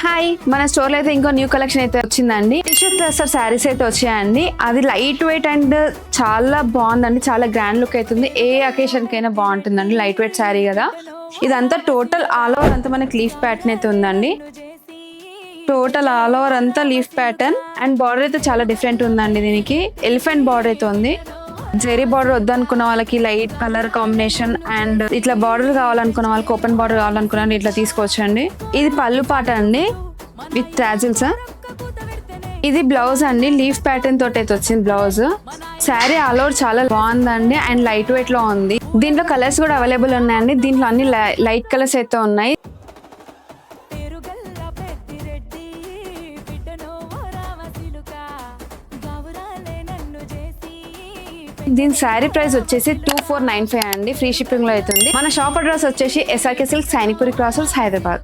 Hi, మన store లో అయితే ఇంకో న్యూ కలెక్షన్ అయితే వచ్చిందండి. టిష్యూ ప్రెస్సర్ శారీస్ అయితే వచ్చాయండి. అది లైట్ వెయిట్ అండ్ చాలా బాగుందండి. చాలా గ్రాండ్ లుక్ అవుతుంది. ఏ అకేషన్ కైనా బాగుంటుందండి. లైట్ వెయిట్ శారీ కదా. ఇదంతా టోటల్ ఆల్ ఓవర్ అంతా మనకి లీఫ్ ప్యాటర్న్ అయితే ఉందండి. టోటల్ ఆల్ ఓవర్ అంతా లీఫ్ ప్యాటర్న్ అండ్ బార్డర్ అయితే చాలా డిఫరెంట్ ఉందండి. దీనికి ఎలిఫెంట్ బార్డర్ అయితే ఉంది. జెరీ బార్డర్ వద్దనుకున్న వాళ్ళకి లైట్ కలర్ కాంబినేషన్ అండ్ ఇట్లా బార్డర్ కావాలనుకున్న వాళ్ళకి ఓపెన్ బార్డర్ కావాలనుకున్న వాళ్ళు ఇట్లా తీసుకోవచ్చండి. ఇది పళ్ళు పాట అండి విత్ టాజిల్స్. ఇది బ్లౌజ్ అండి. లీఫ్ ప్యాటర్న్ తోటి అయితే వచ్చింది బ్లౌజ్. శారీ ఆల్ ఓవర్ చాలా బాగుందండి అండ్ లైట్ వెయిట్ లో ఉంది. దీంట్లో కలర్స్ కూడా అవైలబుల్ ఉన్నాయండి. దీంట్లో అన్ని లైట్ కలర్స్ అయితే ఉన్నాయి. దీని శారీ ప్రైస్ వచ్చేసి 2495 అండి. ఫ్రీ షిప్పింగ్ లో అవుతుంది. మన షాప్ అడ్రస్ వచ్చేసి SRK silk, Sainikpuri cross roads, Hyderabad.